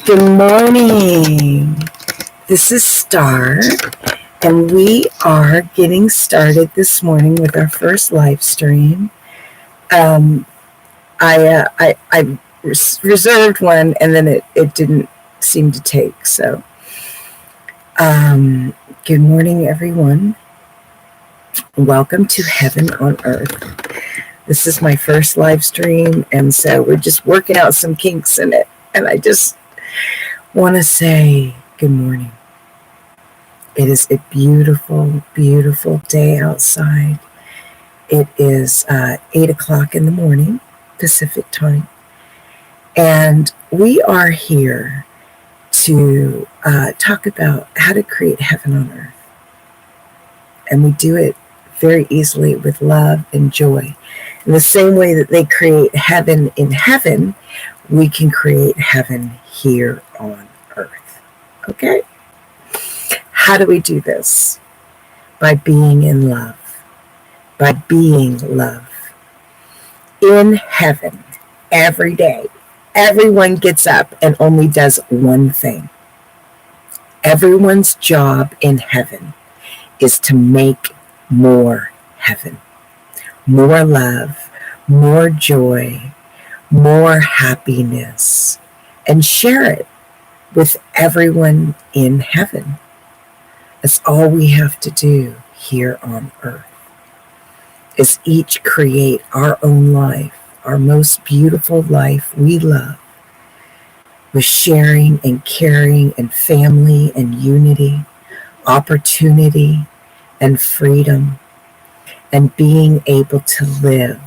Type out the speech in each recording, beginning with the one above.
Good morning. This is Star, and we are getting started this morning with our first live stream. I reserved one, and then it didn't seem to take. So, good morning, everyone. Welcome to Heaven on Earth. This is my first live stream, and so we're just working out some kinks in it. And I just want to say good morning. It is a beautiful, beautiful day outside. It is 8 o'clock in the morning, Pacific time. And we are here to talk about how to create heaven on earth. And we do it very easily with love and joy. In the same way that they create heaven in heaven, we can create heaven here on earth. Okay? How do we do this? By being in love. By being love. In heaven, every day, everyone gets up and only does one thing. Everyone's job in heaven is to make more heaven. More love, more joy, more happiness, and share it with everyone in heaven. That's all we have to do here on earth, is each create our own life, our most beautiful life we love, with sharing and caring and family and unity, opportunity and freedom, and being able to live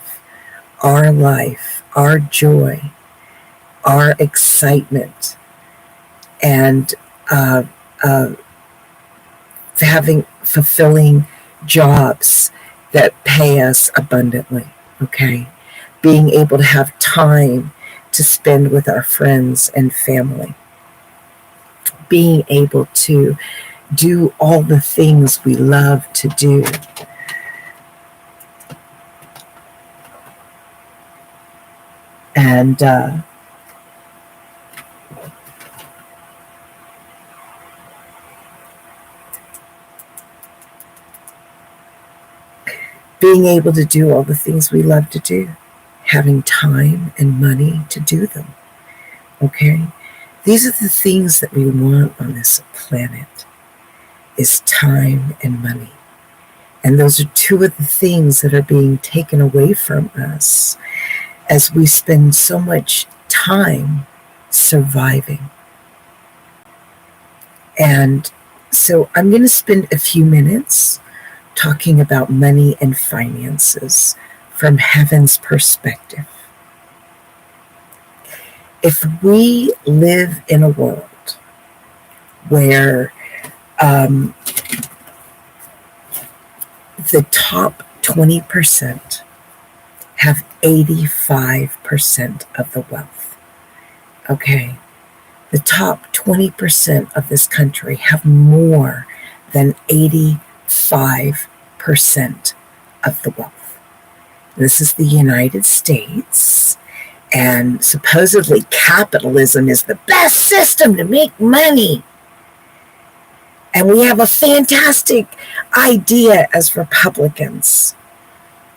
our life, our joy, our excitement, and having fulfilling jobs that pay us abundantly, okay? Being able to have time to spend with our friends and family. Being able to do all the things we love to do. And being able to do all the things we love to do, having time and money to do them, okay? These are the things that we want on this planet, is time and money. And those are two of the things that are being taken away from us as we spend so much time surviving. And so I'm going to spend a few minutes talking about money and finances from heaven's perspective. If we live in a world where the top 20% have 85% of the wealth, okay? The top 20% of this country have more than 85% of the wealth. This is the United States, and supposedly capitalism is the best system to make money. And we have a fantastic idea as Republicans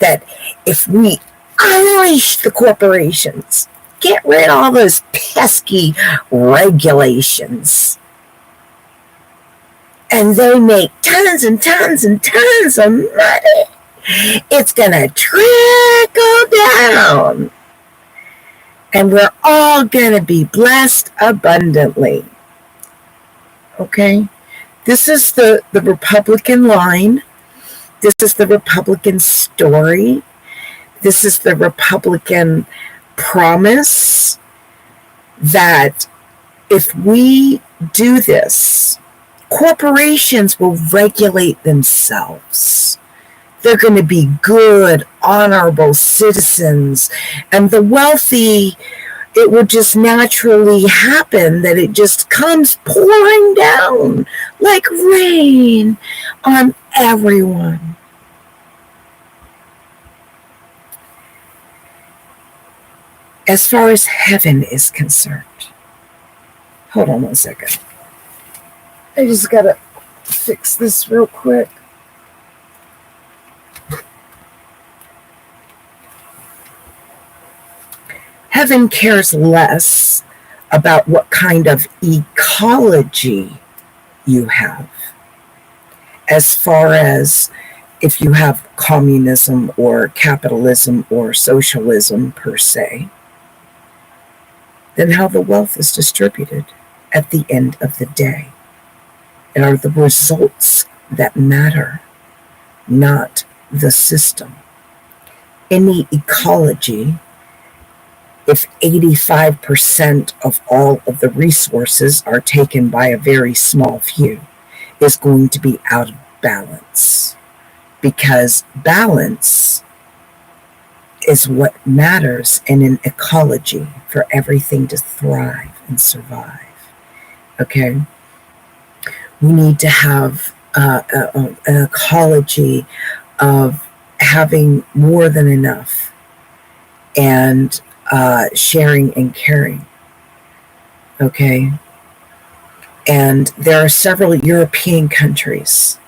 that if we unleash the corporations, get rid of all those pesky regulations, and they make tons and tons and tons of money, it's going to trickle down. And we're all going to be blessed abundantly. Okay? This is the Republican line. This is the Republican story. This is the Republican promise that if we do this, corporations will regulate themselves. They're going to be good, honorable citizens. And the wealthy, it will just naturally happen that it just comes pouring down like rain on everyone. As far as heaven is concerned, Hold on one second. I just gotta fix this real quick. Heaven cares less about what kind of ecology you have, as far as if you have communism or capitalism or socialism per se, then how the wealth is distributed at the end of the day. It are the results that matter, not the system. Any ecology, if 85% of all of the resources are taken by a very small few, is going to be out of balance. Because balance is what matters in an ecology for everything to thrive and survive. Okay? We need to have an ecology of having more than enough and sharing and caring. Okay? And there are several European countries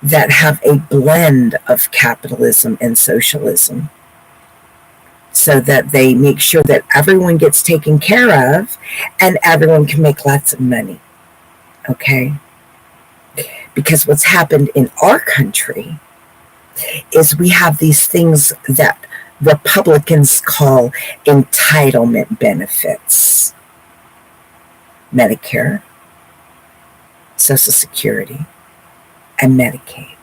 that have a blend of capitalism and socialism, so that they make sure that everyone gets taken care of and everyone can make lots of money. Okay? Because what's happened in our country is we have these things that Republicans call entitlement benefits: Medicare, Social Security, and Medicaid.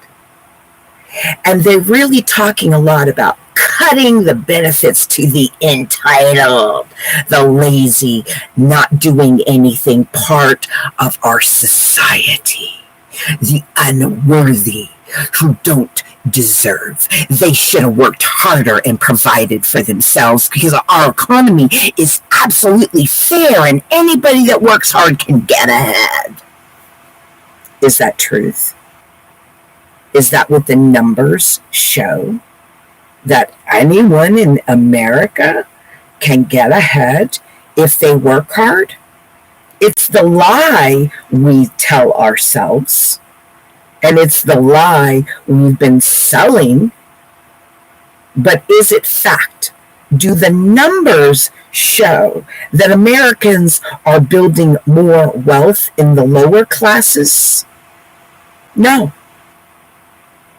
And they're really talking a lot about cutting the benefits to the entitled, the lazy, not doing anything part of our society, the unworthy, who don't deserve. They should have worked harder and provided for themselves, because our economy is absolutely fair and anybody that works hard can get ahead. Is that truth? Is that what the numbers show? That anyone in America can get ahead if they work hard? It's the lie we tell ourselves, and it's the lie we've been selling. But is it fact? Do the numbers show that Americans are building more wealth in the lower classes? No.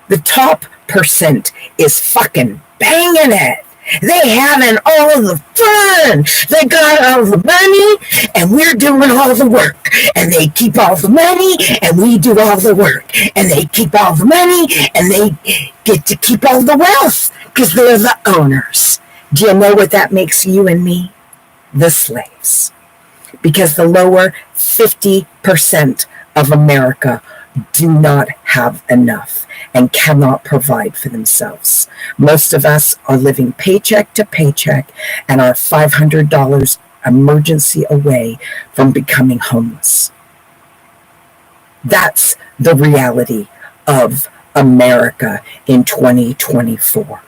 The top percent is fucking banging it. They having all the fun. They got all the money, and we're doing all the work. And they keep all the money, and we do all the work. And they keep all the money, and they get to keep all the wealth, because they're the owners. Do you know what that makes you and me? The slaves. Because the lower 50% of America do not have enough and cannot provide for themselves. Most of us are living paycheck to paycheck and are $500 emergency away from becoming homeless. That's the reality of America in 2024.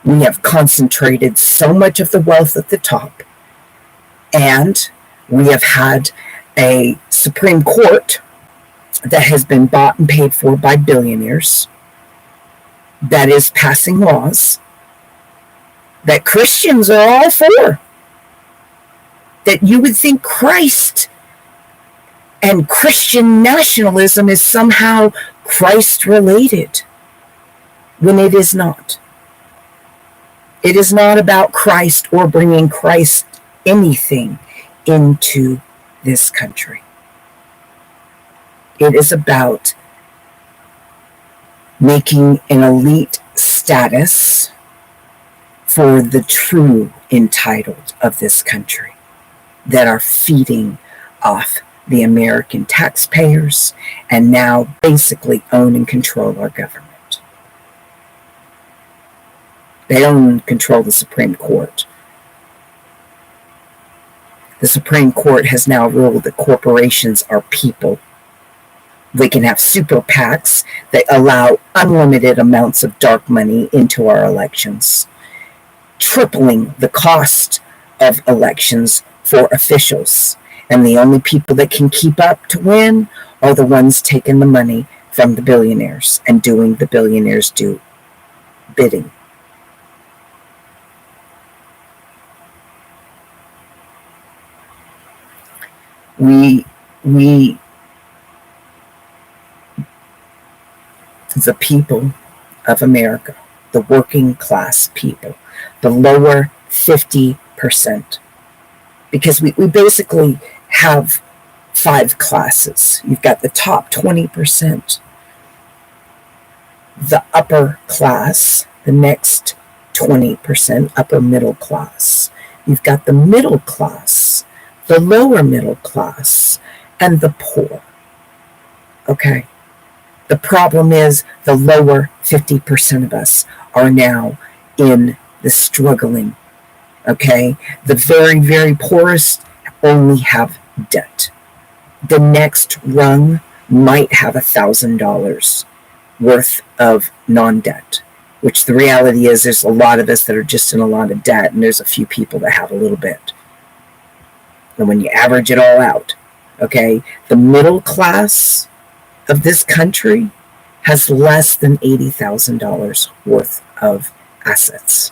We have concentrated so much of the wealth at the top, and we have had a Supreme Court that has been bought and paid for by billionaires that is passing laws that Christians are all for. That you would think Christ and Christian nationalism is somehow Christ related, when it is not. It is not about Christ or bringing Christ anything into this country. It is about making an elite status for the true entitled of this country that are feeding off the American taxpayers and now basically own and control our government. They own and control the Supreme Court. The Supreme Court has now ruled that corporations are people. They can have super PACs that allow unlimited amounts of dark money into our elections, tripling the cost of elections for officials And the only people that can keep up to win are the ones taking the money from the billionaires and doing the billionaires' bidding. We, the people of America, the working class people, the lower 50%, because we basically have 5 classes. You've got the top 20%, the upper class, the next 20%, upper middle class. You've got the middle class, the lower middle class, and the poor. Okay? The problem is the lower 50% of us are now in the struggling. Okay? The very, very poorest only have debt. The next rung might have $1,000 worth of non-debt, which the reality is there's a lot of us that are just in a lot of debt, and there's a few people that have a little bit. And when you average it all out, okay, the middle class of this country has less than $80,000 worth of assets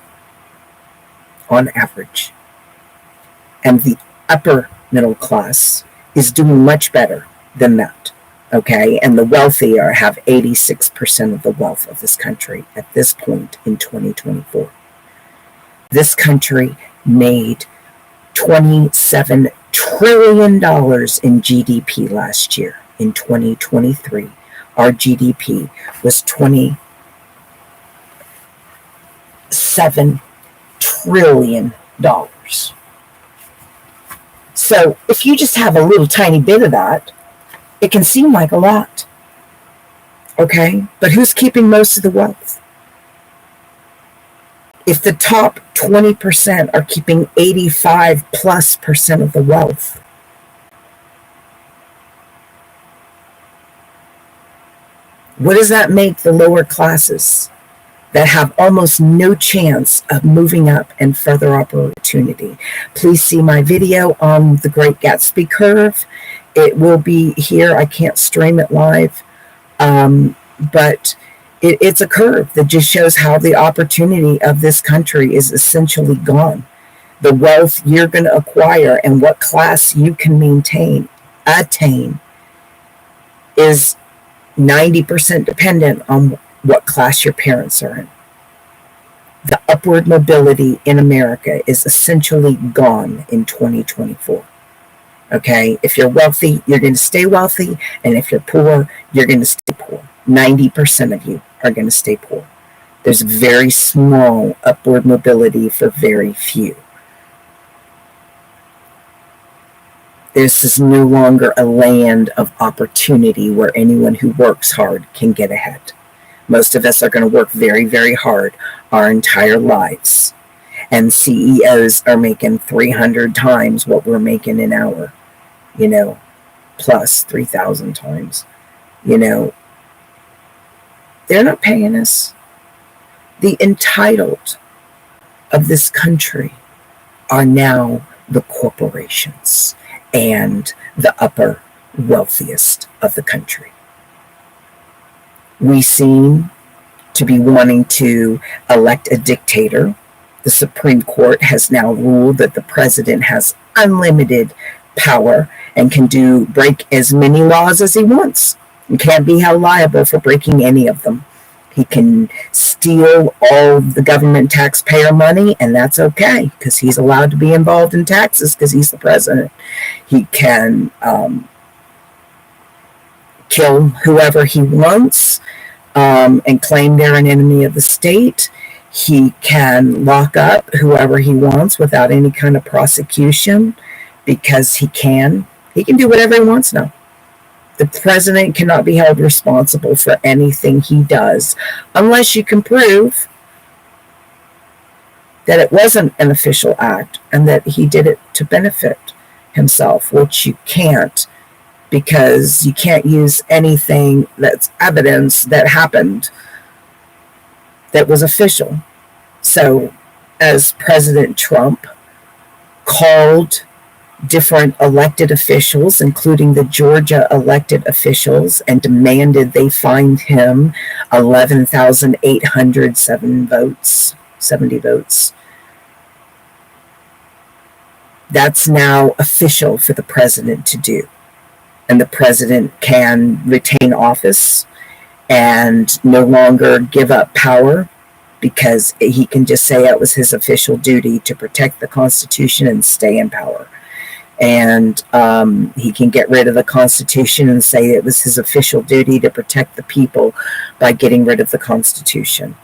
on average. And the upper middle class is doing much better than that. Okay, and the wealthier have 86% of the wealth of this country at this point in 2024. This country made $27 trillion in GDP last year. In 2023, our GDP was $27 trillion. So if you just have a little tiny bit of that, it can seem like a lot. Okay? But who's keeping most of the wealth? If the top 20% are keeping 85+% of the wealth, what does that make the lower classes that have almost no chance of moving up and further opportunity? Please see my video on the Great Gatsby curve. It will be here. I can't stream it live, but it's a curve that just shows how the opportunity of this country is essentially gone. The wealth you're going to acquire and what class you can attain is 90% dependent on what class your parents are in. The upward mobility in America is essentially gone in 2024. Okay, if you're wealthy, you're going to stay wealthy, and if you're poor, you're going to stay poor. 90% of you are going to stay poor. There's very small upward mobility for very few. This is no longer a land of opportunity where anyone who works hard can get ahead. Most of us are going to work very, very hard our entire lives. And CEOs are making 300 times what we're making an hour, plus 3,000 times. They're not paying us. The entitled of this country are now the corporations and the upper wealthiest of the country. We seem to be wanting to elect a dictator. The Supreme Court has now ruled that the president has unlimited power and can break as many laws as he wants. He can't be held liable for breaking any of them. He can steal all the government taxpayer money, and that's okay, because he's allowed to be involved in taxes because he's the president. He can kill whoever he wants and claim they're an enemy of the state. He can lock up whoever he wants without any kind of prosecution because he can. He can do whatever he wants now. The president cannot be held responsible for anything he does unless you can prove that it wasn't an official act and that he did it to benefit himself, which you can't, because you can't use anything that's evidence that happened that was official. So as President Trump called different elected officials, including the Georgia elected officials, and demanded they find him 11,807 votes, 70 votes. That's now official for the president to do. And the president can retain office and no longer give up power, because he can just say it was his official duty to protect the Constitution and stay in power. And he can get rid of the Constitution and say it was his official duty to protect the people by getting rid of the Constitution.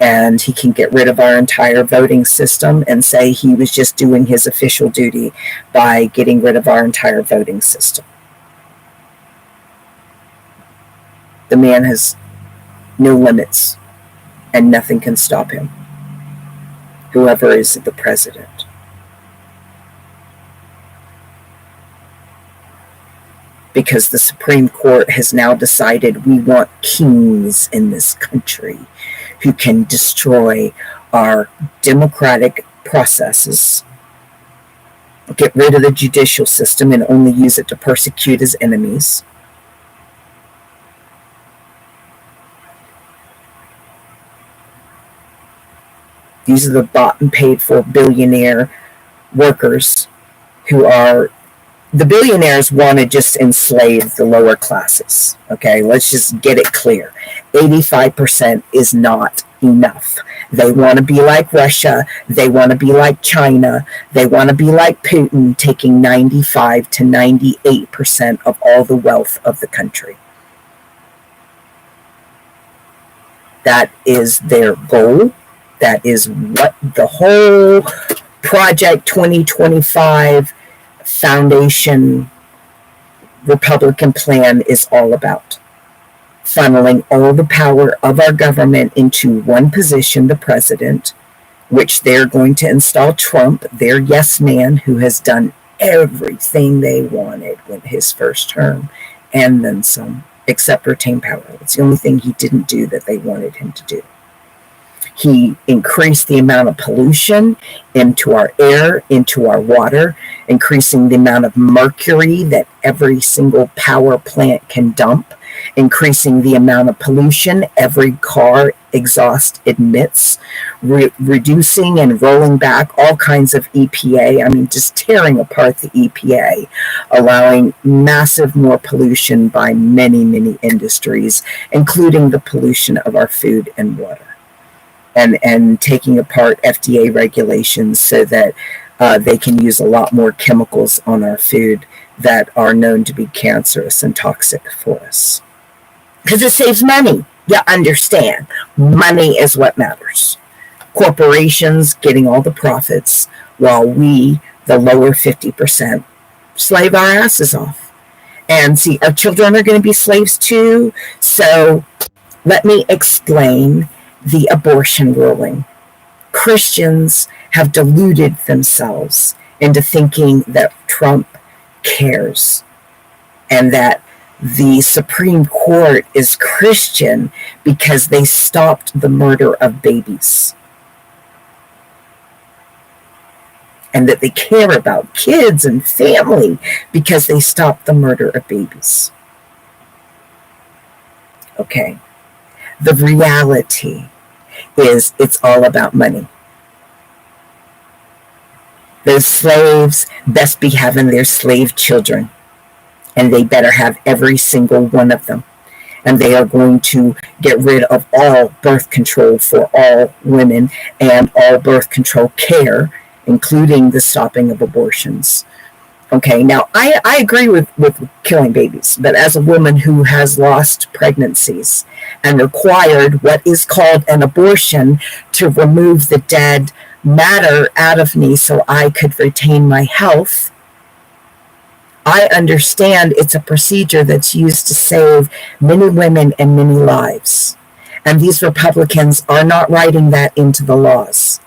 And he can get rid of our entire voting system and say he was just doing his official duty by getting rid of our entire voting system. The man has no limits, and nothing can stop him, whoever is the president. Because the Supreme Court has now decided we want kings in this country who can destroy our democratic processes, get rid of the judicial system and only use it to persecute his enemies. These are the bought and paid for billionaire workers who are, the billionaires want to just enslave the lower classes. Okay, let's just get it clear. 85% is not enough. They want to be like Russia. They want to be like China. They want to be like Putin, taking 95 to 98% of all the wealth of the country. That is their goal. That is what the whole Project 2025 Foundation Republican plan is all about. Funneling all the power of our government into one position, the president, which they're going to install Trump, their yes man, who has done everything they wanted with his first term, and then some, except retain power. It's the only thing he didn't do that they wanted him to do. He increased the amount of pollution into our air, into our water, increasing the amount of mercury that every single power plant can dump, increasing the amount of pollution every car exhaust emits, reducing and rolling back all kinds of EPA. I mean, just tearing apart the EPA, allowing massive more pollution by many, many industries, including the pollution of our food and water. And taking apart FDA regulations so that they can use a lot more chemicals on our food that are known to be cancerous and toxic for us. Because it saves money. You understand. Money is what matters. Corporations getting all the profits while we, the lower 50%, slave our asses off. And see, our children are going to be slaves too. So let me explain the abortion ruling. Christians have deluded themselves into thinking that Trump cares and that the Supreme Court is Christian because they stopped the murder of babies. And that they care about kids and family because they stopped the murder of babies. Okay. The reality is it's all about money. Those slaves best be having their slave children, and they better have every single one of them. And they are going to get rid of all birth control for all women and all birth control care, including the stopping of abortions. Okay, now I agree with killing babies, but as a woman who has lost pregnancies and required what is called an abortion to remove the dead matter out of me so I could retain my health, I understand it's a procedure that's used to save many women and many lives. And these Republicans are not writing that into the laws.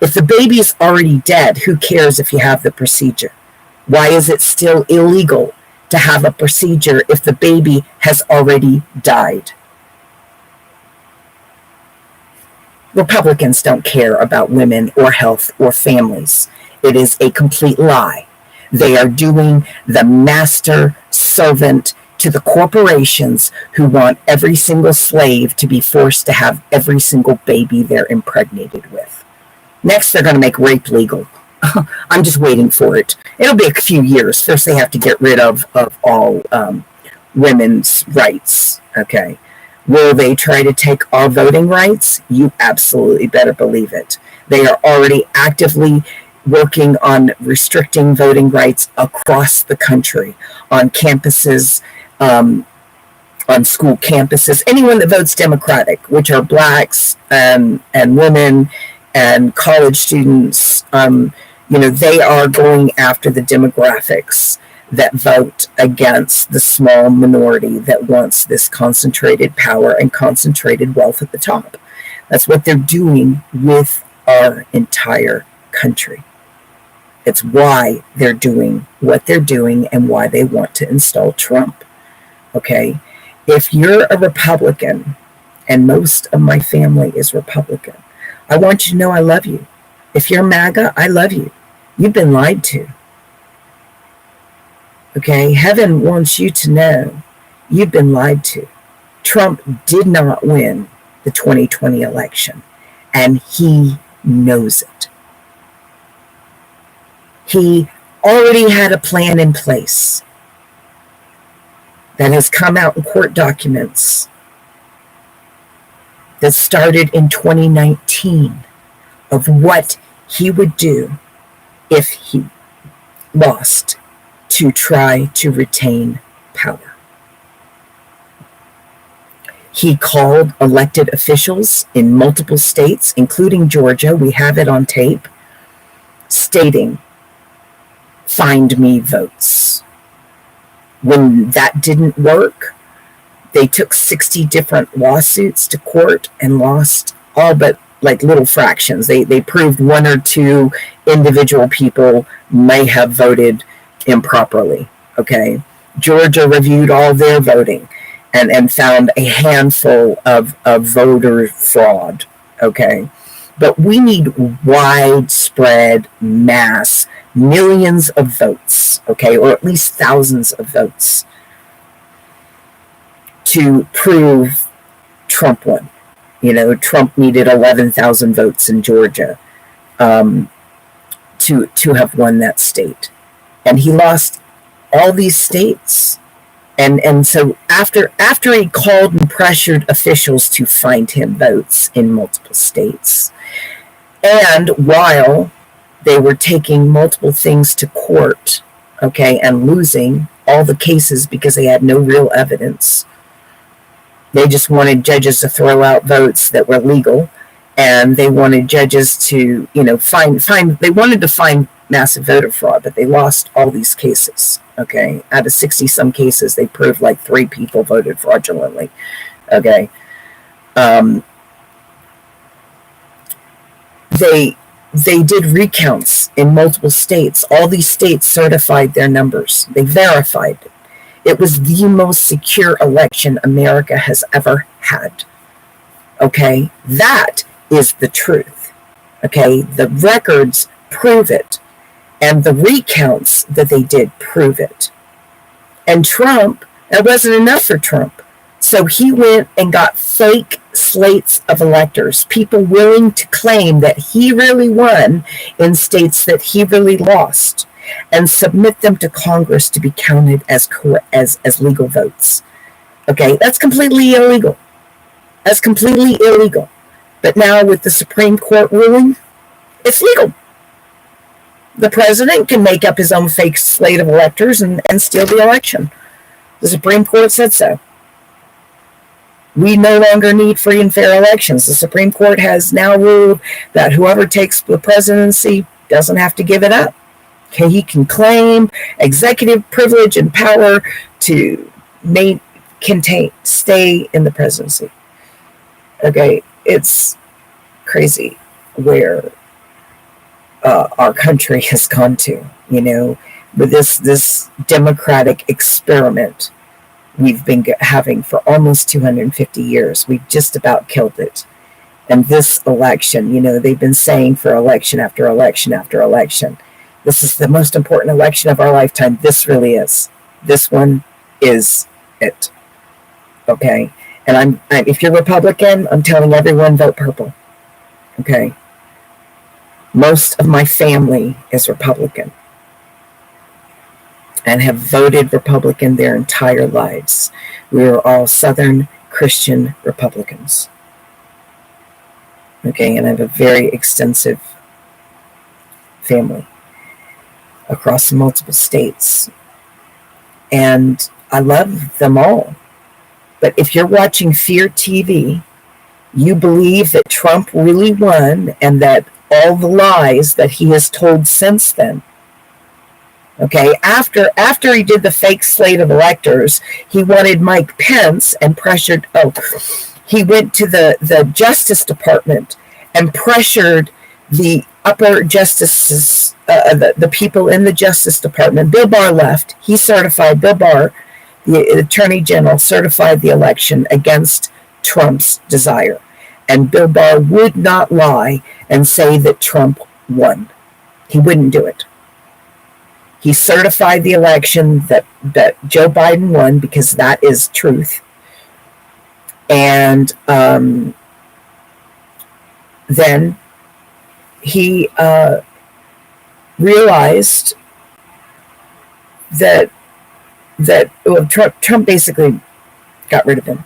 If the baby's already dead, who cares if you have the procedure? Why is it still illegal to have a procedure if the baby has already died? Republicans don't care about women or health or families. It is a complete lie. They are doing the master servant to the corporations who want every single slave to be forced to have every single baby they're impregnated with. Next, they're going to make rape legal. I'm just waiting for it. It'll be a few years. First, they have to get rid of all women's rights. Okay. Will they try to take our voting rights? You absolutely better believe it. They are already actively working on restricting voting rights across the country, on campuses, on school campuses. Anyone that votes Democratic, which are blacks and women and college students, they are going after the demographics that vote against the small minority that wants this concentrated power and concentrated wealth at the top. That's what they're doing with our entire country. It's why they're doing what they're doing and why they want to install Trump. Okay? If you're a Republican, and most of my family is Republican, I want you to know I love you. If you're MAGA, I love you. You've been lied to. Okay? Heaven wants you to know you've been lied to. Trump did not win the 2020 election, and he knows it. He already had a plan in place that has come out in court documents that started in 2019 of what he would do if he lost to try to retain power. He called elected officials in multiple states, including Georgia, we have it on tape, stating, "Find me votes." When that didn't work, they took 60 different lawsuits to court and lost all but like little fractions. They proved one or two individual people may have voted improperly. Okay. Georgia reviewed all their voting and found a handful of voter fraud. Okay. But we need widespread mass, millions of votes, okay, or at least thousands of votes to prove Trump won. Trump needed 11,000 votes in Georgia to have won that state. And he lost all these states. And so after he called and pressured officials to find him votes in multiple states, and while they were taking multiple things to court, okay, and losing all the cases because they had no real evidence, they just wanted judges to throw out votes that were legal, and they wanted judges to, they wanted to find massive voter fraud, but they lost all these cases. Okay, out of 60 some cases, they proved like 3 people voted fraudulently. Okay, they did recounts in multiple states. All these states certified their numbers. They verified it. It was the most secure election America has ever had. Okay, that is the truth. Okay, the records prove it. And the recounts that they did prove it. And Trump, that wasn't enough for Trump. So he went and got fake slates of electors, people willing to claim that he really won in states that he really lost, and submit them to Congress to be counted as legal votes. Okay, that's completely illegal. That's completely illegal. But now with the Supreme Court ruling, it's legal. The president can make up his own fake slate of electors and steal the election. The Supreme Court said so. We no longer need free and fair elections. The Supreme Court has now ruled that whoever takes the presidency doesn't have to give it up. Okay, he can claim executive privilege and power to stay in the presidency. Okay, it's crazy where our country has gone to, with this democratic experiment we've been having for almost 250 years. We've just about killed it. And this election, they've been saying for election after election after election, This is the most important election of our lifetime. This really is. This one is it. Okay. And if you're Republican, I'm telling everyone, vote purple. Okay. Most of my family is Republican and have voted Republican their entire lives. We are all Southern Christian Republicans. Okay, and I have a very extensive family across multiple states. And I love them all. But if you're watching Fear TV, you believe that Trump really won and that all the lies that he has told since then. Okay, after he did the fake slate of electors, he wanted Mike Pence and pressured, he went to the Justice Department and pressured the upper justices, the people in the Justice Department. Bill Barr left. He certified, Bill Barr, the Attorney General, certified the election against Trump's desire. And Bill Barr would not lie and say that Trump won. He wouldn't do it. He certified the election that Joe Biden won because that is truth. And then he realized that Trump basically got rid of him,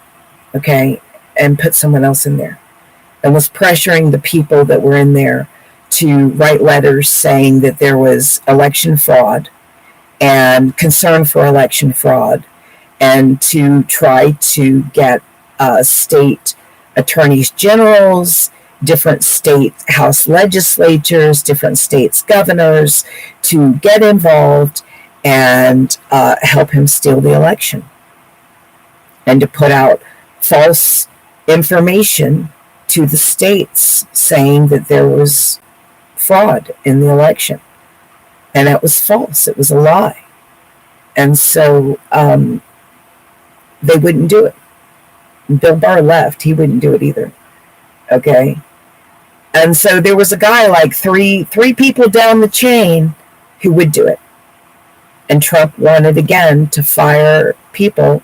okay, and put someone else in there, and was pressuring the people that were in there to write letters saying that there was election fraud and concern for election fraud, and to try to get state attorneys generals, different state house legislatures, different states governors to get involved and help him steal the election, and to put out false information to the states saying that there was fraud in the election. And that was false. It was a lie. And so they wouldn't do it. Bill Barr left. He wouldn't do it either. Okay. And so there was a guy like three people down the chain who would do it. And Trump wanted again to fire people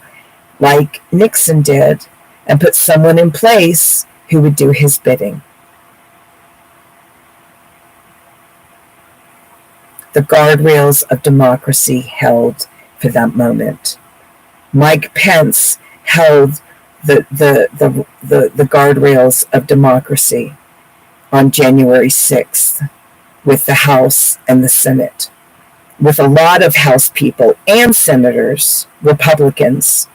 like Nixon did and put someone in place who would do his bidding. The guardrails of democracy held for that moment. Mike Pence held the guardrails of democracy on January 6th with the House and the Senate, with a lot of House people and senators, Republicans,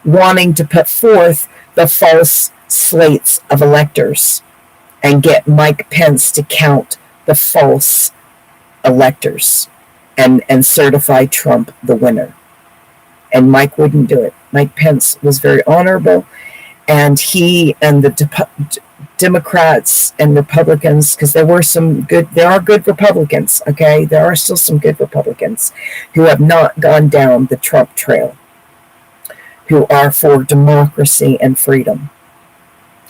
wanting to put forth the false slates of electors and get Mike Pence to count the false electors and certify Trump the winner. And Mike wouldn't do it. Mike Pence was very honorable, and he and the Democrats and Republicans, because there are good Republicans, okay? There are still some good Republicans who have not gone down the Trump trail, who are for democracy and freedom,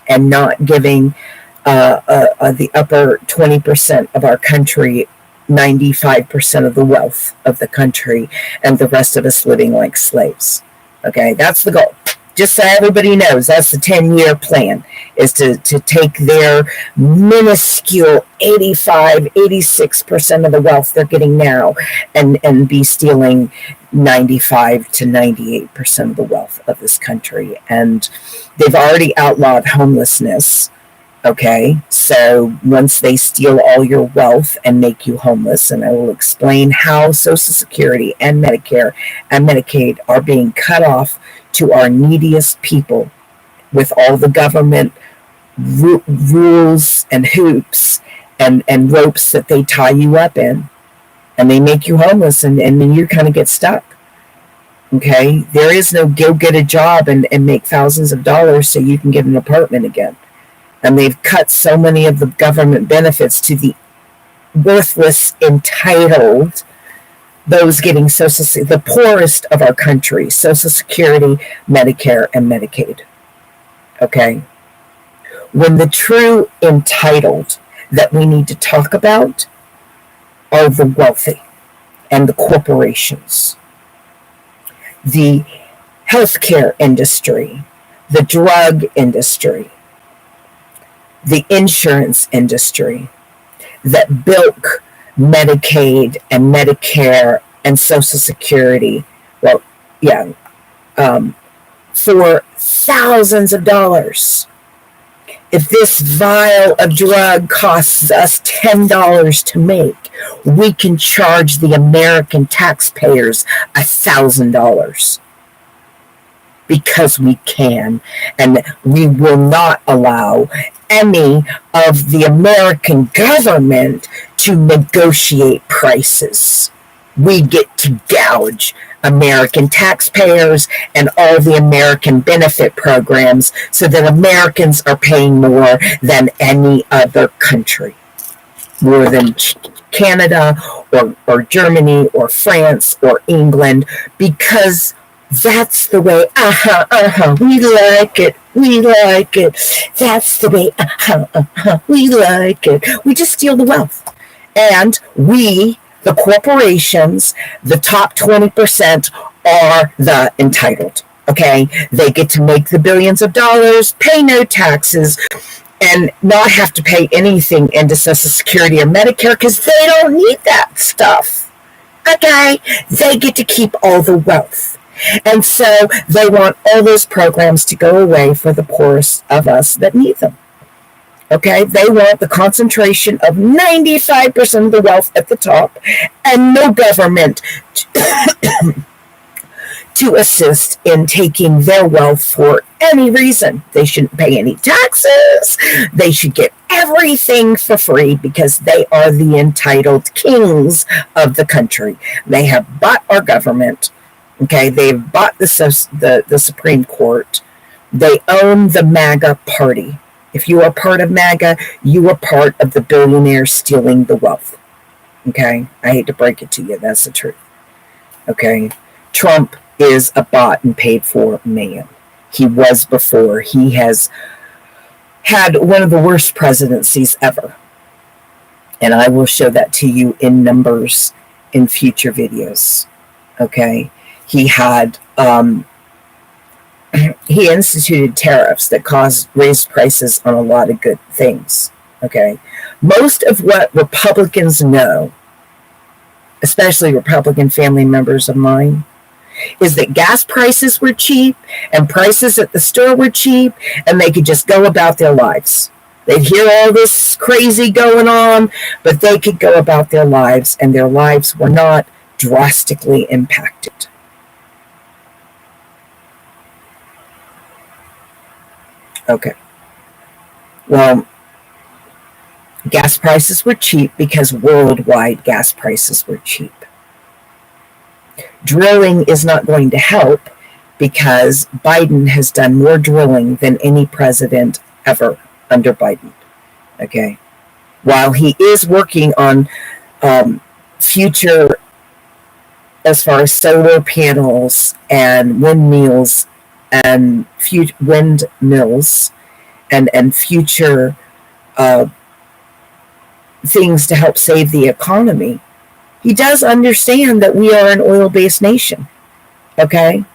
and not giving the upper 20% of our country 95% of the wealth of the country, and the rest of us living like slaves. Okay, that's the goal. Just so everybody knows, that's the 10-year plan, is to take their minuscule 86% of the wealth they're getting now and be stealing 95 to 98% of the wealth of this country. And they've already outlawed homelessness. Okay, so once they steal all your wealth and make you homeless, and I will explain how Social Security and Medicare and Medicaid are being cut off to our neediest people with all the government rules and hoops and ropes that they tie you up in, and they make you homeless, and then you kind of get stuck. Okay, there is no go get a job and make thousands of dollars so you can get an apartment again. And they've cut so many of the government benefits to the worthless, entitled, those getting the poorest of our country, Social Security, Medicare, and Medicaid. Okay? When the true entitled that we need to talk about are the wealthy and the corporations, the healthcare industry, the drug industry, the insurance industry that bilk Medicaid and Medicare and Social Security, well, yeah, for thousands of dollars. If this vial of drug costs us $10 to make, we can charge the American taxpayers $1,000 because we can, and we will not allow any of the American government to negotiate prices. We get to gouge American taxpayers and all the American benefit programs so that Americans are paying more than any other country, more than Canada or Germany or France or England, because that's the way, we like it, that's the way, we like it. We just steal the wealth. And we, the corporations, the top 20%, are the entitled, okay? They get to make the billions of dollars, pay no taxes, and not have to pay anything into Social Security or Medicare because they don't need that stuff, okay? They get to keep all the wealth. And so they want all those programs to go away for the poorest of us that need them. Okay, they want the concentration of 95% of the wealth at the top and no government to assist in taking their wealth for any reason. They shouldn't pay any taxes. They should get everything for free because they are the entitled kings of the country. They have bought our government. Okay, they've bought the Supreme Court. They own the MAGA party. If you are part of MAGA, you are part of the billionaires stealing the wealth. Okay, I hate to break it to you. That's the truth. Okay, Trump is a bought and paid for man. He was before. He has had one of the worst presidencies ever. And I will show that to you in numbers in future videos. Okay. He had, he instituted tariffs that raised prices on a lot of good things, okay? Most of what Republicans know, especially Republican family members of mine, is that gas prices were cheap and prices at the store were cheap and they could just go about their lives. They'd hear all this crazy going on, but they could go about their lives and their lives were not drastically impacted. Okay. Well, gas prices were cheap because worldwide gas prices were cheap. Drilling is not going to help because Biden has done more drilling than any president ever under Biden. Okay. While he is working on future, as far as solar panels and windmills and windmills and future things to help save the economy, he does understand that we are an oil-based nation. Okay,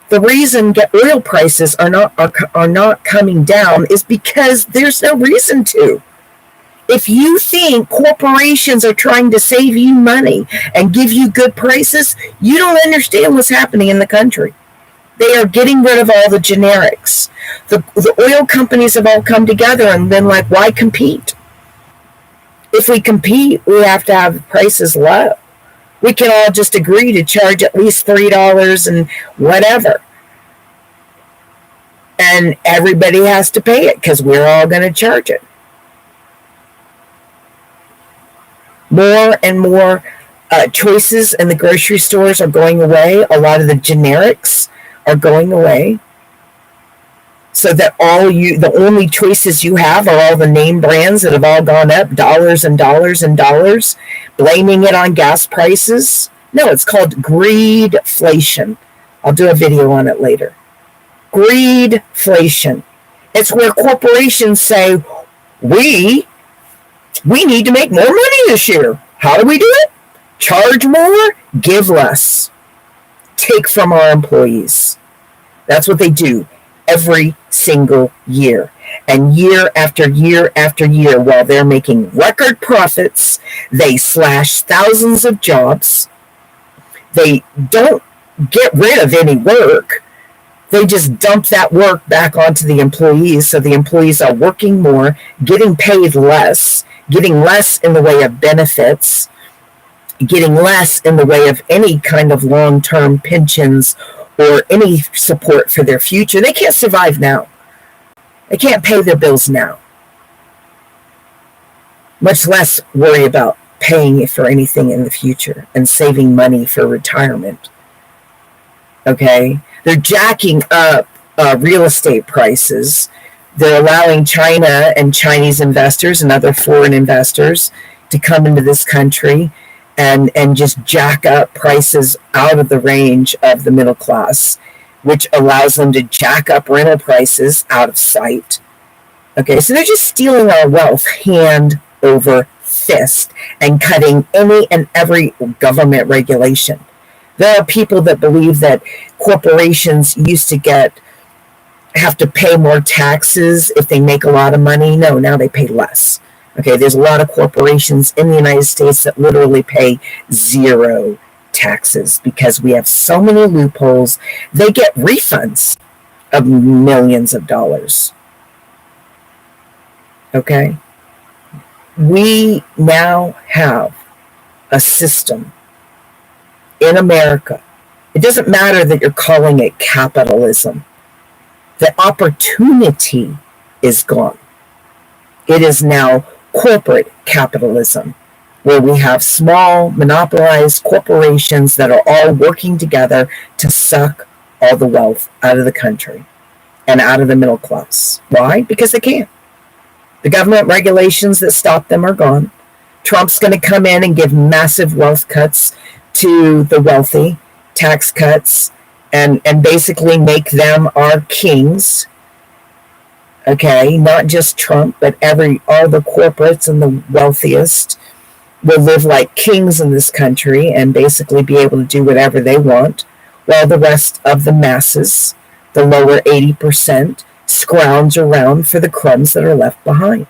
the reason oil prices are not coming down is because there's no reason to. If you think corporations are trying to save you money and give you good prices, you don't understand what's happening in the country. They are getting rid of all the generics. The oil companies have all come together and been like, why compete? If we compete, we have to have prices low. We can all just agree to charge at least $3 and whatever. And everybody has to pay it because we're all going to charge it. More and more choices in the grocery stores are going away. A lot of the generics are going away, so that the only choices you have are all the name brands that have all gone up dollars and dollars and dollars, blaming it on gas prices. No, it's called greedflation. I'll do a video on it later. Greedflation. It's where corporations say, we need to make more money this year. How do we do it? Charge more, give less, take from our employees. That's what they do every single year. And year after year after year, while they're making record profits, they slash thousands of jobs. They don't get rid of any work. They just dump that work back onto the employees, so the employees are working more, getting paid less, getting less in the way of benefits, getting less in the way of any kind of long-term pensions or any support for their future. They can't survive now. They can't pay their bills now, much less worry about paying for anything in the future and saving money for retirement. Okay? They're jacking up real estate prices. They're allowing China and Chinese investors and other foreign investors to come into this country and just jack up prices out of the range of the middle class, which allows them to jack up rental prices out of sight. Okay, so they're just stealing our wealth hand over fist and cutting any and every government regulation. There are people that believe that corporations used to have to pay more taxes if they make a lot of money. No, now they pay less. Okay, there's a lot of corporations in the United States that literally pay zero taxes because we have so many loopholes. They get refunds of millions of dollars. Okay? We now have a system in America. It doesn't matter that you're calling it capitalism. The opportunity is gone. It is now corporate capitalism, where we have small monopolized corporations that are all working together to suck all the wealth out of the country and out of the middle class. Why? Because they can. The government regulations that stop them are gone. Trump's going to come in and give massive wealth cuts to the wealthy, tax cuts, and basically make them our kings. Okay, not just Trump, but all the corporates and the wealthiest will live like kings in this country and basically be able to do whatever they want, while the rest of the masses, the lower 80%, scrounge around for the crumbs that are left behind.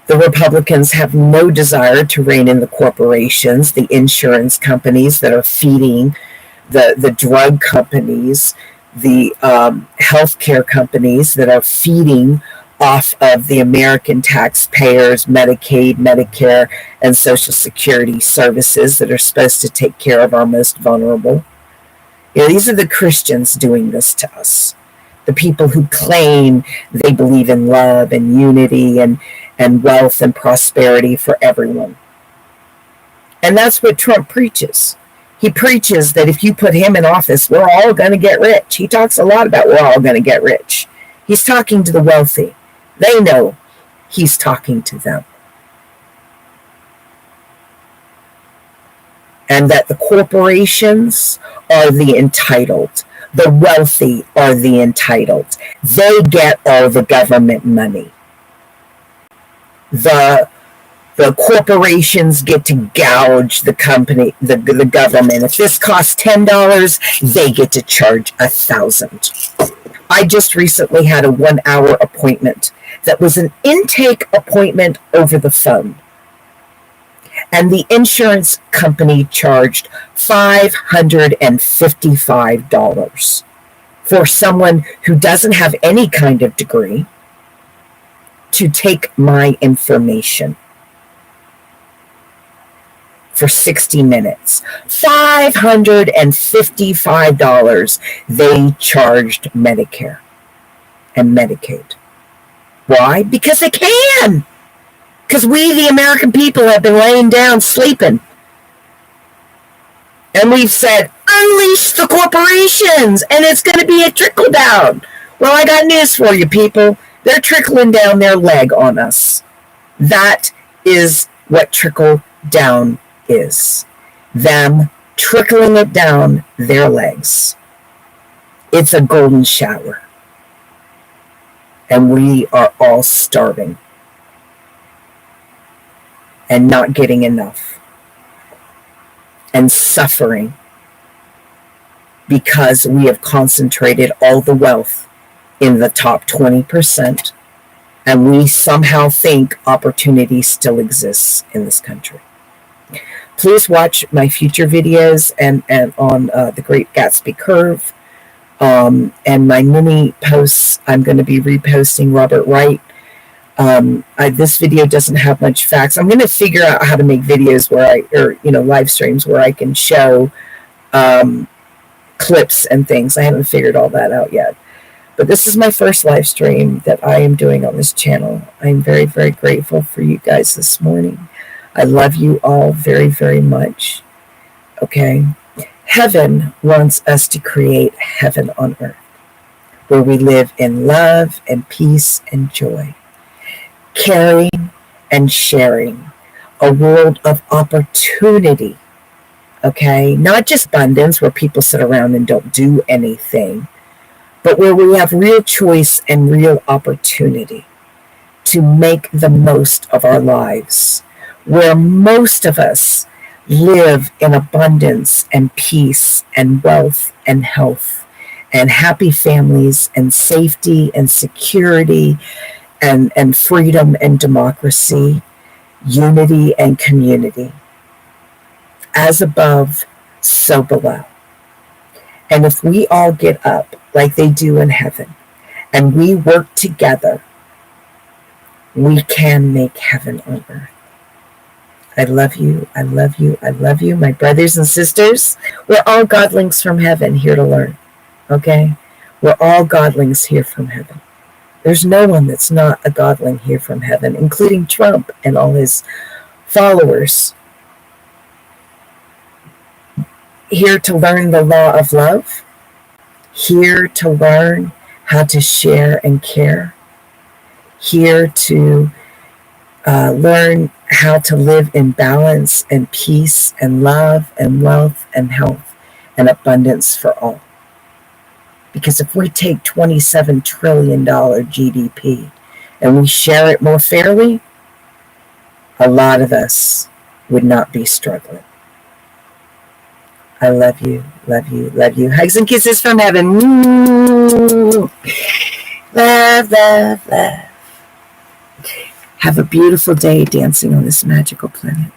The Republicans have no desire to rein in the corporations, the insurance companies that are feeding the drug companies, the healthcare companies that are feeding off of the American taxpayers, Medicaid, Medicare, and Social Security services that are supposed to take care of our most vulnerable. These are the Christians doing this to us. The people who claim they believe in love and unity and wealth and prosperity for everyone. And that's what Trump preaches. He preaches that if you put him in office, we're all going to get rich. He talks a lot about we're all going to get rich. He's talking to the wealthy. They know he's talking to them. And that the corporations are the entitled. The wealthy are the entitled. They get all the government money. The corporations get to gouge the company, the government. If this costs $10, they get to charge $1,000. I just recently had a 1-hour appointment that was an intake appointment over the phone. And the insurance company charged $555 for someone who doesn't have any kind of degree to take my information for 60 minutes. $555 they charged Medicare and Medicaid. Why? Because they can. Because we, the American people, have been laying down sleeping. And we've said, unleash the corporations, and it's going to be a trickle down. Well, I got news for you, people. They're trickling down their leg on us. That is what trickle down is. Them trickling it down their legs. It's a golden shower. and we are all starving and not getting enough and suffering because we have concentrated all the wealth in the top 20%, and we somehow think opportunity still exists in this country. Please watch my future videos and on the Great Gatsby Curve, and my mini posts. I'm going to be reposting Robert Wright. This video doesn't have much facts. I'm going to figure out how to make videos live streams where I can show clips and things. I haven't figured all that out yet. But this is my first live stream that I am doing on this channel. I'm very, very grateful for you guys this morning. I love you all very, very much. Okay? Heaven wants us to create heaven on earth, where we live in love and peace and joy, caring and sharing, a world of opportunity. Okay? Not just abundance where people sit around and don't do anything, but where we have real choice and real opportunity to make the most of our lives, where most of us live in abundance and peace and wealth and health and happy families and safety and security and freedom and democracy, unity and community. As above, so below. And if we all get up like they do in heaven, and we work together, we can make heaven on earth. I love you, I love you, I love you, my brothers and sisters. We're all godlings from heaven here to learn, okay? We're all godlings here from heaven. There's no one that's not a godling here from heaven, including Trump and all his followers. Here to learn the law of love, here to learn how to share and care, here to learn how to live in balance and peace and love and wealth and health and abundance for all. Because if we take $27 trillion GDP and we share it more fairly, a lot of us would not be struggling. I love you, love you, love you. Hugs and kisses from heaven. Love, love, love. Have a beautiful day dancing on this magical planet.